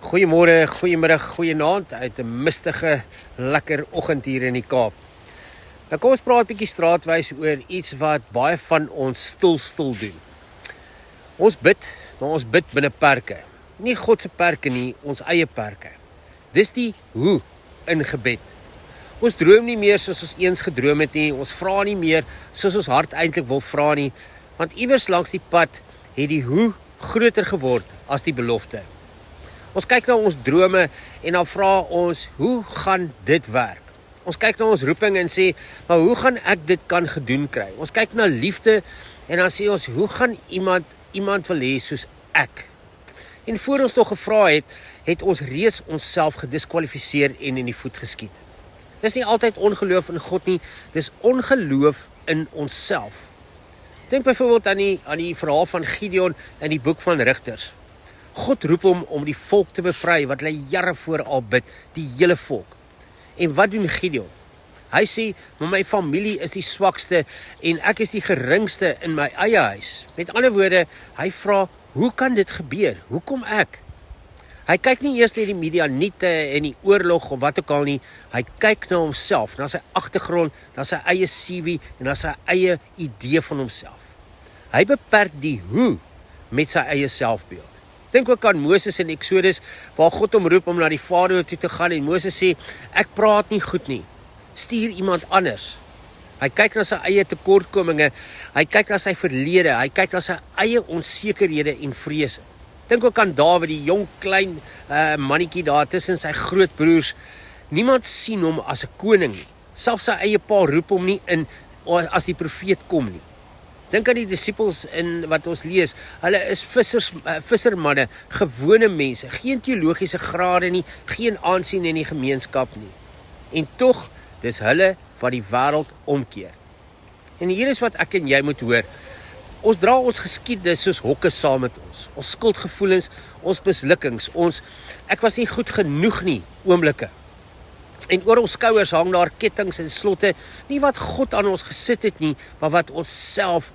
Goeiemôre, goeiemiddag, goeienaand uit 'n mistige, lekker oggend hier in die Kaap. Nou kom ons praat 'n bietjie straatwys oor iets wat baie van ons stil doen. Ons bid, maar ons bid binne perke. Nie God se perke nie, ons eie perke. Dis die hoe in gebed. Ons droom nie meer soos ons eens gedroom het nie, ons vra nie meer soos ons hart eintlik wil vra nie, want iewers langs die pad het die hoe groter geword as die belofte. Ons kyk na ons drome en dan vra ons, hoe gaan dit werk? Ons kyk na ons roeping en sê, maar hoe gaan ek dit kan gedoen kry? Ons kyk na liefde en dan sê ons, hoe gaan iemand wil hê soos ek? En voor ons nog gevra het ons reeds onsself gediskwalifiseer en in die voet geskiet. Dis nie altyd ongeloof in God nie, dis ongeloof in onsself. Dink byvoorbeeld aan die verhaal van Gideon in die boek van Rigters. God roep hom om die volk te bevry wat hulle jare voor al bid, die hele volk. En wat doen Gideon? Hy sê, maar my familie is die swakste en ek is die geringste in my eie huis. Met ander woorde, hy vra, hoe kan dit gebeur? Hoekom ek? Hy kyk nie eers na die Midianiete en die oorlog of wat ook al nie, hy kyk na homself, na sy agtergrond, na sy eie CV en na sy eie idee van homself. Hy beperk die hoe met sy eie selfbeeld. Dink ook aan Moses in Exodus, waar God hom roep om na die Farao toe te gaan en Moses sê, ek praat nie goed nie, stuur iemand anders. Hy kyk na sy eie tekortkominge, hy kyk na sy verlede, hy kyk na sy eie onsekerhede en vrese. Dink ook aan Dawid, die jong klein mannetjie daar tussen sy grootbroers. Niemand sien hom as 'n koning nie. Selfs sy eie pa roep hom nie in as die profeet kom nie. Dink aan die disippels in wat ons lees. Hulle is vissermanne, gewone mense, geen teologiese grade nie, geen aansien in die gemeenskap nie. En tog, dis hulle wat die wêreld omkeer. En hier is wat ek en jy moet hoor. Ons dra ons geskiedenis soos hokke saam met ons. Ons skuldgevoelens, ons mislukkings, ek was nie goed genoeg nie, oomblikke. En oor ons skouers hang daar kettings en slotte, nie wat God aan ons gesit het nie, maar wat onsself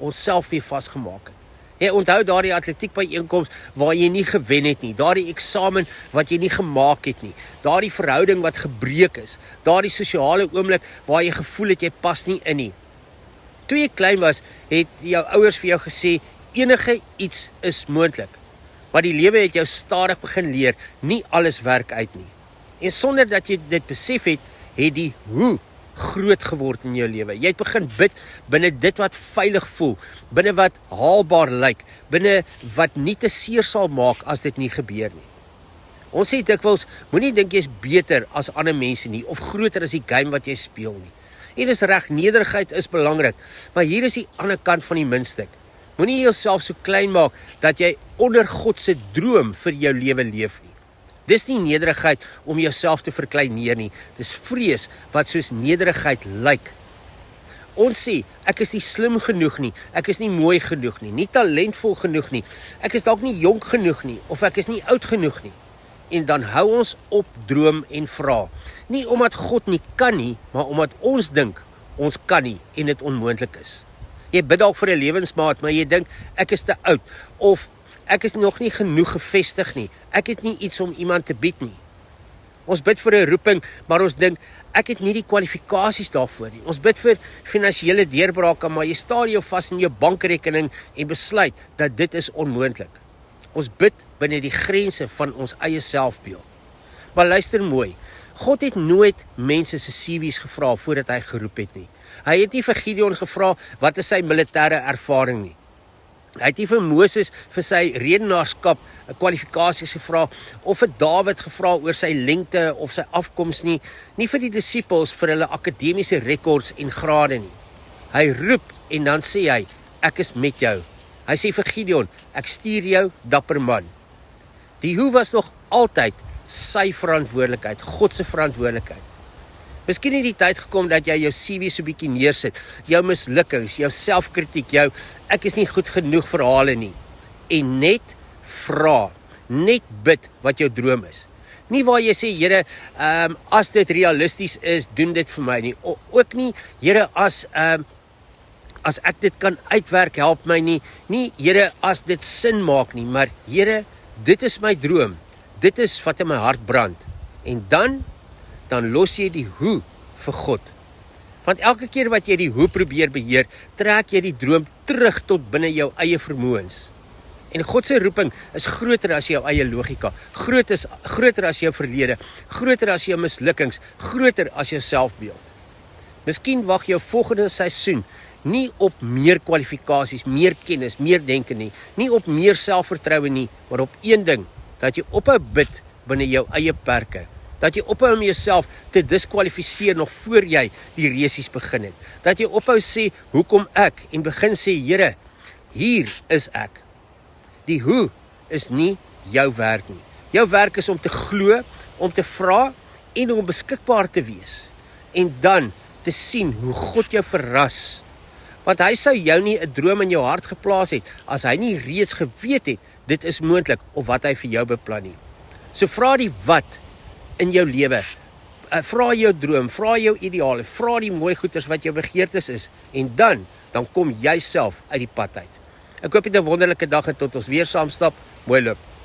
weer vasgemaak het. Jy onthou daardie atletiekbyeenkoms waar jy nie gewen het nie, daardie eksamen wat jy nie gemaak het nie, daardie verhouding wat gebreek is, daardie sosiale oomblik waar jy gevoel het jy pas nie in nie. Toe jy klein was, het jou ouers vir jou gesê, enige iets is moontlik. Maar die lewe het jou stadig begin leer, nie alles werk uit nie. En sonder dat jy dit besef het, het die hoe groot geword in jou lewe. Jy het begin bid binne dit wat veilig voel, binne wat haalbaar lyk, binne wat nie te seer sal maak as dit nie gebeur nie. Ons sê dikwels, moenie dink jy is beter as ander mense nie, of groter as die game wat jy speel nie. En dis reg, nederigheid is belangrik, maar hier is die ander kant van die muntstuk. Moenie jouself so klein maak, dat jy onder God se droom vir jou lewe leef nie. Dis nie nederigheid om jouself te verkleineer nie, dis vrees wat soos nederigheid lyk. Ons sê, ek is nie slim genoeg nie, ek is nie mooi genoeg nie talentvol genoeg nie, ek is dalk nie jonk genoeg nie, of ek is nie oud genoeg nie. En dan hou ons op droom en vra. Nie omdat God nie kan nie, maar omdat ons dink, ons kan nie en dit onmoontlik is. Jy bid dalk vir 'n lewensmaat, maar jy dink, ek is te oud, of ek is nog nie genoeg gevestig nie, ek het nie iets om iemand te bied nie. Ons bid vir 'n roeping, maar ons dink, ek het nie die kwalifikasies daarvoor nie. Ons bid vir finansiële deurbrake, maar jy staar jou vas in jou bankrekening en besluit dat dit is onmoontlik. Ons bid binne die grense van ons eie selfbeeld. Maar luister mooi, God het nooit mense se CV's gevra voordat hy geroep het nie. Hy het nie vir Gideon gevra wat is sy militêre ervaring nie. Hy het nie vir Moses vir sy redenaarskap kwalifikasies gevra of vir Dawid gevra oor sy lengte of sy afkoms nie vir die disippels vir hulle akademiese rekords en grade nie. Hy roep en dan sê hy, ek is met jou. Hy sê vir Gideon, ek stuur jou, dapper man. Die hoe was nog altyd sy verantwoordelikheid, God se verantwoordelikheid. Miskien het die tyd gekom dat jy jou CV so bietjie neersit, jou mislukkings, jou selfkritiek, jou ek is nie goed genoeg verhale nie. En net vra, net bid wat jou droom is. Nie waar jy sê, Here, as dit realisties is, doen dit vir my nie. Ook nie, Here, as ek dit kan uitwerk, help my nie. Nie, Here, as dit sin maak nie, maar Here, dit is my droom. dit is wat in my hart brand. En dan los jy die hoe vir God. Want elke keer wat jy die hoe probeer beheer, trek jy die droom terug tot binne jou eie vermoëns. En God se roeping is groter as jou eie logika, groter as jou verlede, groter as jou mislukkings, groter as jou selfbeeld. Miskien wag jou volgende seisoen nie op meer kwalifikasies, meer kennis, meer denke nie op meer selfvertroue nie, maar op een ding, dat jy ophou bid binne jou eie perke, dat jy ophou om jouself te diskwalifiseer nog voor jy die resies begin het, dat jy ophou sê, hoekom ek, en begin sê, Here, hier is ek. Die hoe is nie jou werk nie. Jou werk is om te glo, om te vra en om beskikbaar te wees. En dan te sien hoe God jou verras. Want hy sou jou nie 'n droom in jou hart geplaas het as hy nie reeds geweet het dit is moontlik of wat hy vir jou beplan nie. So vra die wat in jou lewe. Vra jou droom, vra jou ideale, vra die mooi goeders wat jou begeertes is en dan kom jy self uit die pad uit. Ek hoop jy 'n wonderlike dag en tot ons weer saam stap. Mooi loop.